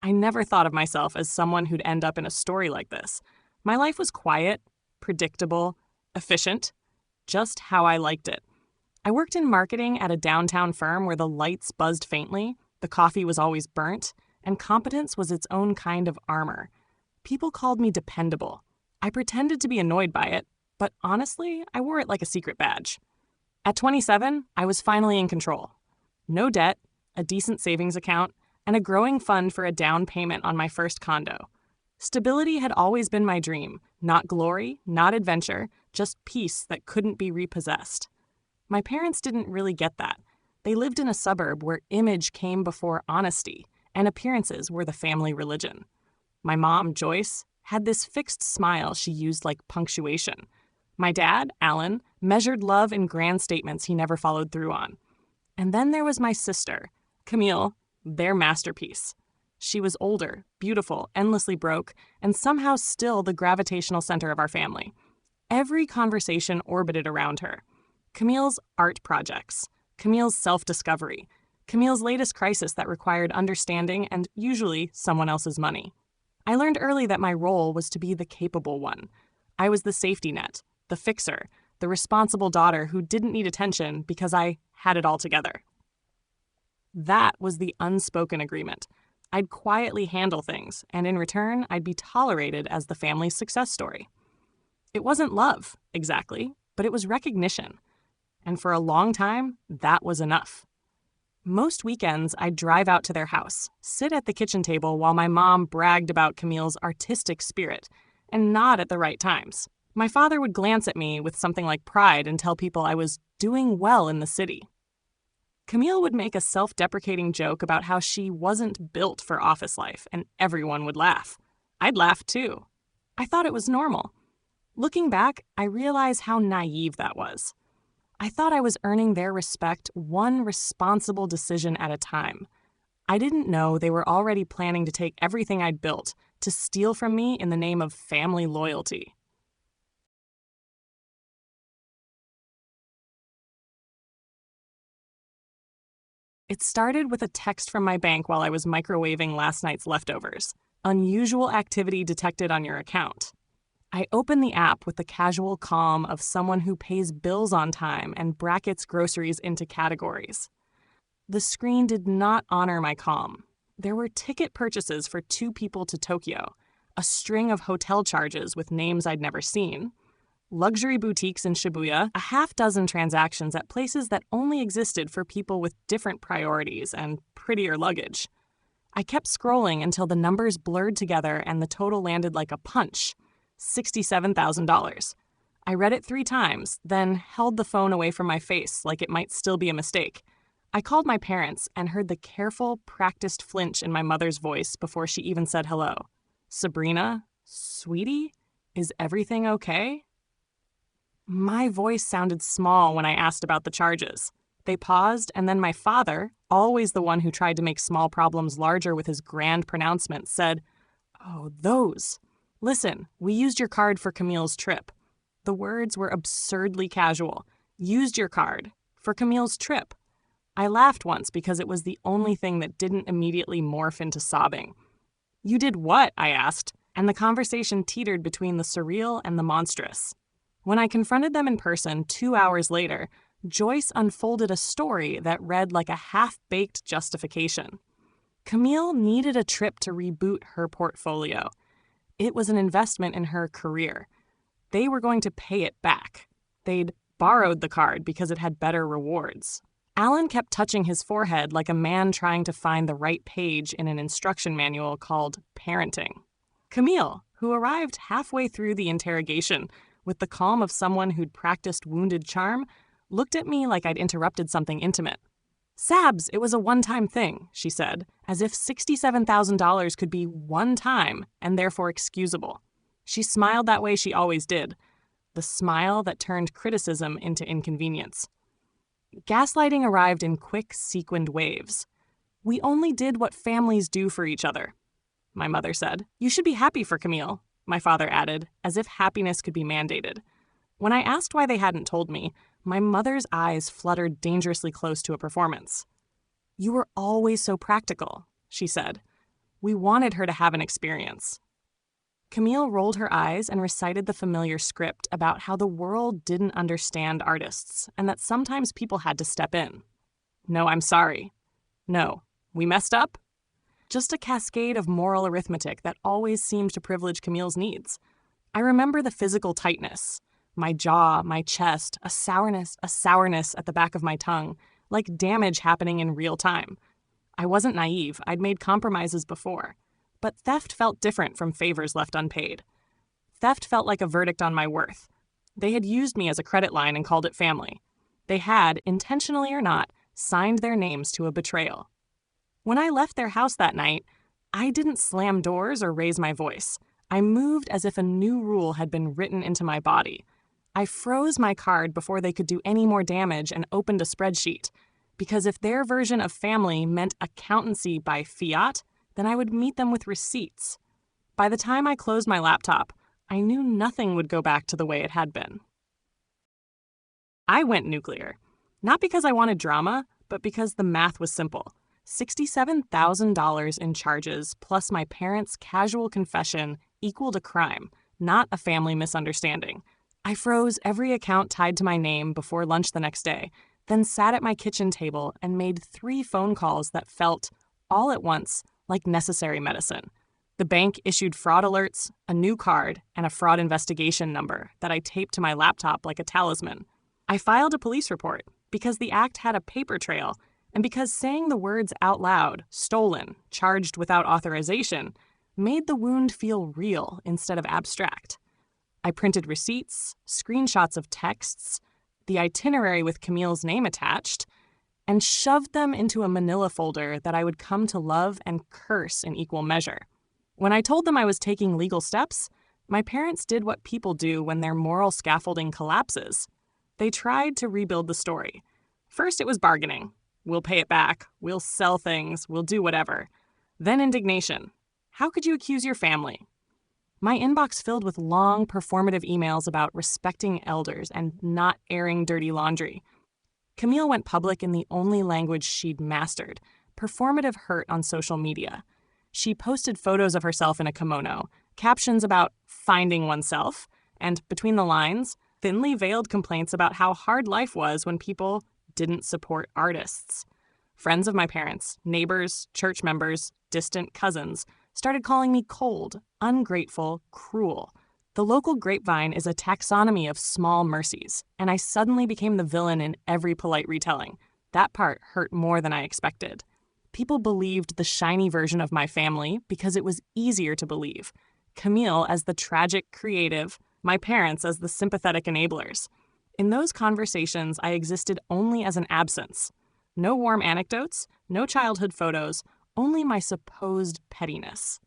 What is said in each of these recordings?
I never thought of myself as someone who'd end up in a story like this. My life was quiet, predictable, efficient, just how I liked it. I worked in marketing at a downtown firm where the lights buzzed faintly, the coffee was always burnt, and competence was its own kind of armor. People called me dependable. I pretended to be annoyed by it, but honestly, I wore it like a secret badge. At 27, I was finally in control. No debt, a decent savings account, and a growing fund for a down payment on my first condo. Stability had always been my dream, not glory, not adventure, just peace that couldn't be repossessed. My parents didn't really get that. They lived in a suburb where image came before honesty, and appearances were the family religion. My mom, Joyce, had this fixed smile she used like punctuation. My dad, Alan, measured love in grand statements he never followed through on. And then there was my sister, Camille, their masterpiece. She was older, beautiful, endlessly broke, and somehow still the gravitational center of our family. Every conversation orbited around her. Camille's art projects, Camille's self-discovery, Camille's latest crisis that required understanding and usually someone else's money. I learned early that my role was to be the capable one. I was the safety net, the fixer, the responsible daughter who didn't need attention because I had it all together. That was the unspoken agreement. I'd quietly handle things, and in return, I'd be tolerated as the family's success story. It wasn't love, exactly, but it was recognition. And for a long time, that was enough. Most weekends, I'd drive out to their house, sit at the kitchen table while my mom bragged about Camille's artistic spirit, and nod at the right times. My father would glance at me with something like pride and tell people I was doing well in the city. Camille would make a self-deprecating joke about how she wasn't built for office life, and everyone would laugh. I'd laugh too. I thought it was normal. Looking back, I realize how naive that was. I thought I was earning their respect one responsible decision at a time. I didn't know they were already planning to take everything I'd built to steal from me in the name of family loyalty. It started with a text from my bank while I was microwaving last night's leftovers. Unusual activity detected on your account. I open the app with the casual calm of someone who pays bills on time and brackets groceries into categories. The screen did not honor my calm. There were ticket purchases for 2 people to Tokyo, a string of hotel charges with names I'd never seen, luxury boutiques in Shibuya, a half-dozen transactions at places that only existed for people with different priorities and prettier luggage. I kept scrolling until the numbers blurred together and the total landed like a punch, $67,000. I read it 3 times, then held the phone away from my face like it might still be a mistake. I called my parents and heard the careful, practiced flinch in my mother's voice before she even said hello. Sabrina, sweetie, is everything okay? My voice sounded small when I asked about the charges. They paused, and then my father, always the one who tried to make small problems larger with his grand pronouncements, said, "Oh, those. Listen, we used your card for Camille's trip." The words were absurdly casual. Used your card for Camille's trip. I laughed once because it was the only thing that didn't immediately morph into sobbing. "You did what?" I asked, and the conversation teetered between the surreal and the monstrous. When I confronted them in person 2 hours later, Joyce unfolded a story that read like a half-baked justification. Camille needed a trip to reboot her portfolio. It was an investment in her career. They were going to pay it back. They'd borrowed the card because it had better rewards. Alan kept touching his forehead like a man trying to find the right page in an instruction manual called Parenting. Camille, who arrived halfway through the interrogation with the calm of someone who'd practiced wounded charm, looked at me like I'd interrupted something intimate. "Sabs, it was a one-time thing," she said, as if $67,000 could be one time and therefore excusable. She smiled that way she always did, the smile that turned criticism into inconvenience. Gaslighting arrived in quick, sequined waves. "We only did what families do for each other," my mother said. "You should be happy for Camille," my father added, as if happiness could be mandated. When I asked why they hadn't told me, my mother's eyes fluttered dangerously close to a performance. "You were always so practical," she said. We wanted her to have an experience. Camille rolled her eyes and recited the familiar script about how the world didn't understand artists and that sometimes people had to step in. No, I'm sorry. No, we messed up? Just a cascade of moral arithmetic that always seemed to privilege Camille's needs. I remember the physical tightness. My jaw, my chest, a sourness at the back of my tongue, like damage happening in real time. I wasn't naive, I'd made compromises before. But theft felt different from favors left unpaid. Theft felt like a verdict on my worth. They had used me as a credit line and called it family. They had, intentionally or not, signed their names to a betrayal. When I left their house that night, I didn't slam doors or raise my voice. I moved as if a new rule had been written into my body. I froze my card before they could do any more damage and opened a spreadsheet. Because if their version of family meant accountancy by fiat, then I would meet them with receipts. By the time I closed my laptop, I knew nothing would go back to the way it had been. I went nuclear. Not because I wanted drama, but because the math was simple. $67,000 in charges plus my parents' casual confession equaled a crime, not a family misunderstanding. I froze every account tied to my name before lunch the next day, then sat at my kitchen table and made 3 phone calls that felt, all at once, like necessary medicine. The bank issued fraud alerts, a new card, and a fraud investigation number that I taped to my laptop like a talisman. I filed a police report because the act had a paper trail, and because saying the words out loud, stolen, charged without authorization, made the wound feel real instead of abstract. I printed receipts, screenshots of texts, the itinerary with Camille's name attached, and shoved them into a manila folder that I would come to love and curse in equal measure. When I told them I was taking legal steps, my parents did what people do when their moral scaffolding collapses. They tried to rebuild the story. First, it was bargaining. We'll pay it back. We'll sell things. We'll do whatever. Then indignation. How could you accuse your family? My inbox filled with long, performative emails about respecting elders and not airing dirty laundry. Camille went public in the only language she'd mastered, performative hurt on social media. She posted photos of herself in a kimono, captions about finding oneself, and, between the lines, thinly veiled complaints about how hard life was when people didn't support artists. Friends of my parents, neighbors, church members, distant cousins started calling me cold, ungrateful, cruel. The local grapevine is a taxonomy of small mercies, and I suddenly became the villain in every polite retelling. That part hurt more than I expected. People believed the shiny version of my family because it was easier to believe. Camille as the tragic creative, my parents as the sympathetic enablers. In those conversations, I existed only as an absence. No warm anecdotes, no childhood photos, only my supposed pettiness.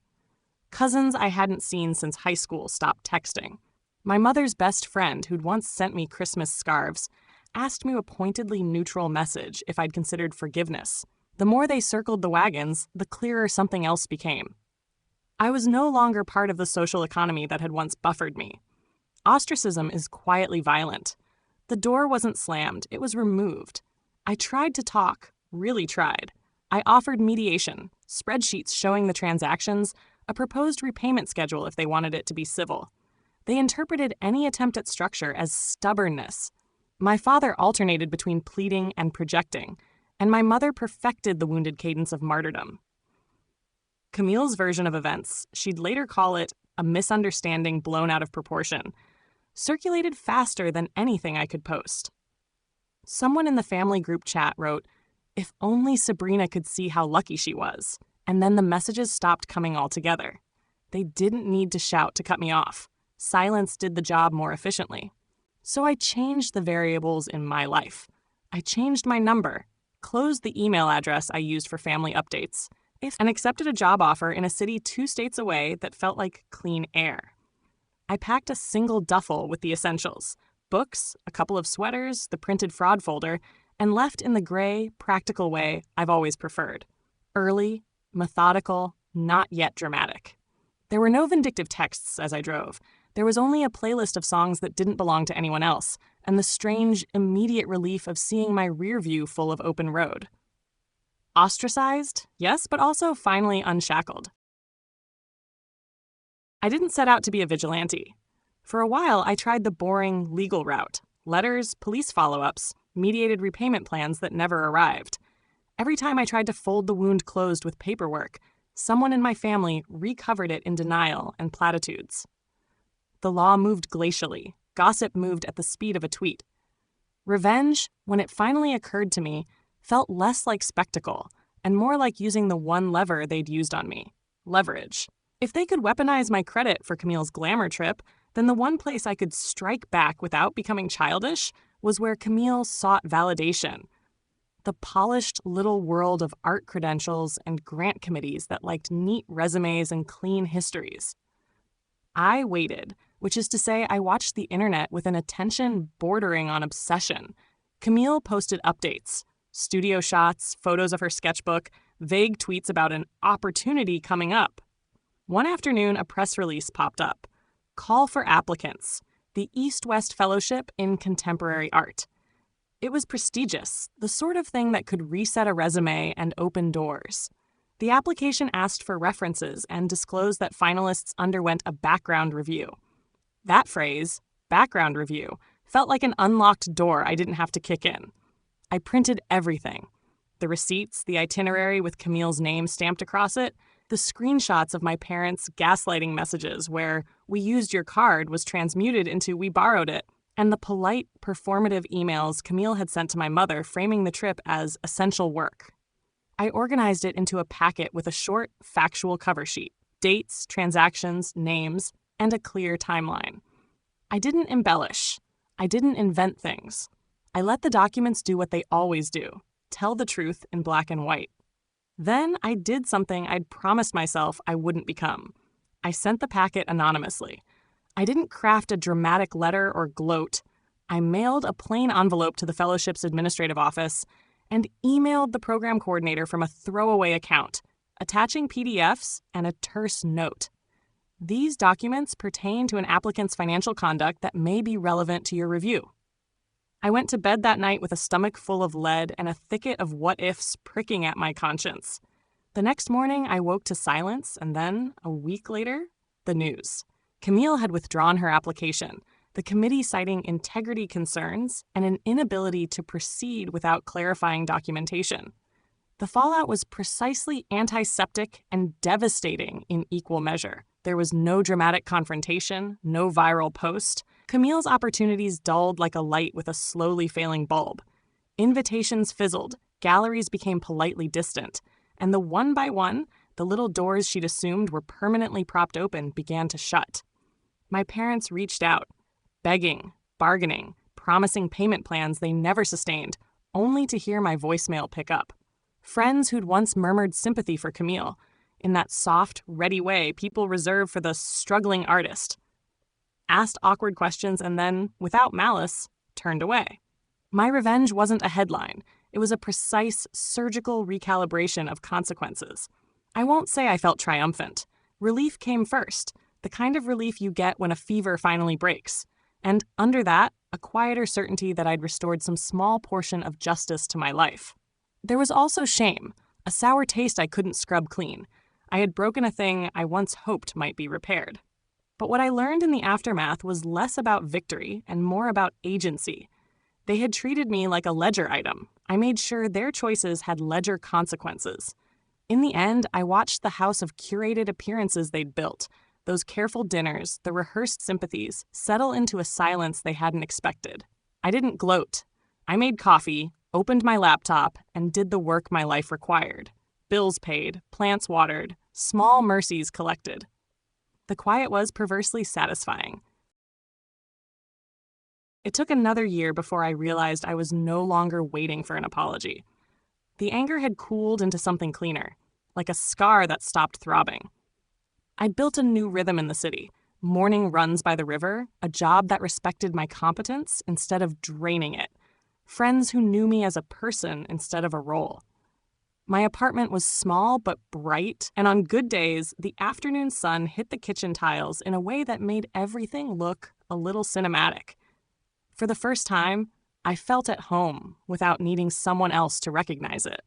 Cousins I hadn't seen since high school stopped texting. My mother's best friend, who'd once sent me Christmas scarves, asked me a pointedly neutral message if I'd considered forgiveness. The more they circled the wagons, the clearer something else became. I was no longer part of the social economy that had once buffered me. Ostracism is quietly violent. The door wasn't slammed, it was removed. I tried to talk, really tried. I offered mediation, spreadsheets showing the transactions, a proposed repayment schedule if they wanted it to be civil. They interpreted any attempt at structure as stubbornness. My father alternated between pleading and projecting, and my mother perfected the wounded cadence of martyrdom. Camille's version of events, she'd later call it a misunderstanding blown out of proportion, circulated faster than anything I could post. Someone in the family group chat wrote, "If only Sabrina could see how lucky she was," and then the messages stopped coming altogether. They didn't need to shout to cut me off. Silence did the job more efficiently. So I changed the variables in my life. I changed my number, closed the email address I used for family updates, and accepted a job offer in a city 2 states away that felt like clean air. I packed a single duffel with the essentials, books, a couple of sweaters, the printed fraud folder, and left in the gray, practical way I've always preferred. Early, methodical, not yet dramatic. There were no vindictive texts as I drove. There was only a playlist of songs that didn't belong to anyone else, and the strange, immediate relief of seeing my rear view full of open road. Ostracized, yes, but also finally unshackled. I didn't set out to be a vigilante. For a while, I tried the boring legal route: letters, police follow-ups, mediated repayment plans that never arrived. Every time I tried to fold the wound closed with paperwork, someone in my family recovered it in denial and platitudes. The law moved glacially. Gossip moved at the speed of a tweet. Revenge, when it finally occurred to me, felt less like spectacle and more like using the one lever they'd used on me: leverage. If they could weaponize my credit for Camille's glamour trip, then the one place I could strike back without becoming childish was where Camille sought validation: the polished little world of art credentials and grant committees that liked neat resumes and clean histories. I waited, which is to say I watched the internet with an attention bordering on obsession. Camille posted updates: studio shots, photos of her sketchbook, vague tweets about an opportunity coming up. One afternoon, a press release popped up: Call for Applicants, the East-West Fellowship in Contemporary Art. It was prestigious, the sort of thing that could reset a resume and open doors. The application asked for references and disclosed that finalists underwent a background review. That phrase, background review, felt like an unlocked door I didn't have to kick in. I printed everything: the receipts, the itinerary with Camille's name stamped across it, the screenshots of my parents' gaslighting messages where "we used your card" was transmuted into "we borrowed it," and the polite, performative emails Camille had sent to my mother framing the trip as essential work. I organized it into a packet with a short, factual cover sheet: dates, transactions, names, and a clear timeline. I didn't embellish. I didn't invent things. I let the documents do what they always do: tell the truth in black and white. Then I did something I'd promised myself I wouldn't become. I sent the packet anonymously. I didn't craft a dramatic letter or gloat. I mailed a plain envelope to the fellowship's administrative office and emailed the program coordinator from a throwaway account, attaching PDFs and a terse note: These documents pertain to an applicant's financial conduct that may be relevant to your review. I went to bed that night with a stomach full of lead and a thicket of what-ifs pricking at my conscience. The next morning, I woke to silence, and then, a week later, the news. Camille had withdrawn her application, the committee citing integrity concerns and an inability to proceed without clarifying documentation. The fallout was precisely antiseptic and devastating in equal measure. There was no dramatic confrontation, no viral post. Camille's opportunities dulled like a light with a slowly failing bulb. Invitations fizzled, galleries became politely distant, and the one by one, the little doors she'd assumed were permanently propped open began to shut. My parents reached out, begging, bargaining, promising payment plans they never sustained, only to hear my voicemail pick up. Friends who'd once murmured sympathy for Camille, in that soft, ready way people reserve for the struggling artist, asked awkward questions and then, without malice, turned away. My revenge wasn't a headline. It was a precise, surgical recalibration of consequences. I won't say I felt triumphant. Relief came first, the kind of relief you get when a fever finally breaks. And under that, a quieter certainty that I'd restored some small portion of justice to my life. There was also shame, a sour taste I couldn't scrub clean. I had broken a thing I once hoped might be repaired. But what I learned in the aftermath was less about victory and more about agency. They had treated me like a ledger item. I made sure their choices had ledger consequences. In the end, I watched the house of curated appearances they'd built, those careful dinners, the rehearsed sympathies, settle into a silence they hadn't expected. I didn't gloat. I made coffee, opened my laptop, and did the work my life required. Bills paid, plants watered, small mercies collected. The quiet was perversely satisfying. It took another year before I realized I was no longer waiting for an apology. The anger had cooled into something cleaner, like a scar that stopped throbbing. I'd built a new rhythm in the city: morning runs by the river, a job that respected my competence instead of draining it, friends who knew me as a person instead of a role. My apartment was small but bright, and on good days, the afternoon sun hit the kitchen tiles in a way that made everything look a little cinematic. For the first time, I felt at home without needing someone else to recognize it.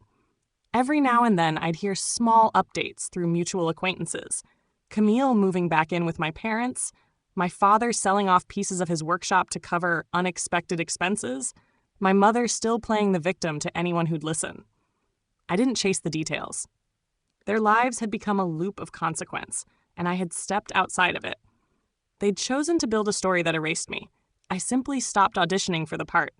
Every now and then, I'd hear small updates through mutual acquaintances. Camille moving back in with my parents, my father selling off pieces of his workshop to cover unexpected expenses, my mother still playing the victim to anyone who'd listen. I didn't chase the details. Their lives had become a loop of consequence, and I had stepped outside of it. They'd chosen to build a story that erased me. I simply stopped auditioning for the part.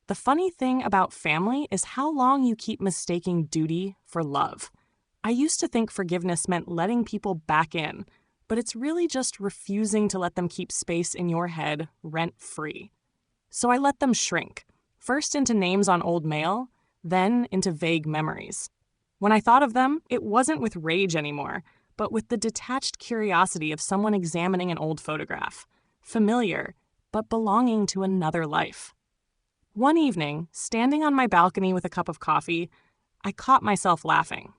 The funny thing about family is how long you keep mistaking duty for love. I used to think forgiveness meant letting people back in, but it's really just refusing to let them keep space in your head rent-free. So I let them shrink, first into names on old mail, then into vague memories. When I thought of them, it wasn't with rage anymore, but with the detached curiosity of someone examining an old photograph, familiar, but belonging to another life. One evening, standing on my balcony with a cup of coffee, I caught myself laughing.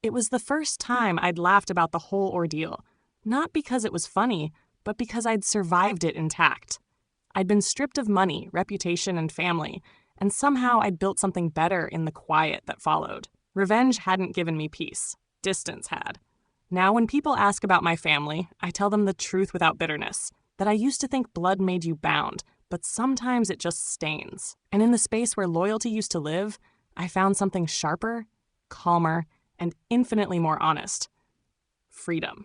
It was the first time I'd laughed about the whole ordeal, not because it was funny, but because I'd survived it intact. I'd been stripped of money, reputation, and family, and somehow I'd built something better in the quiet that followed. Revenge hadn't given me peace. Distance had. Now when people ask about my family, I tell them the truth without bitterness, that I used to think blood made you bound, but sometimes it just stains. And in the space where loyalty used to live, I found something sharper, calmer, and infinitely more honest. Freedom.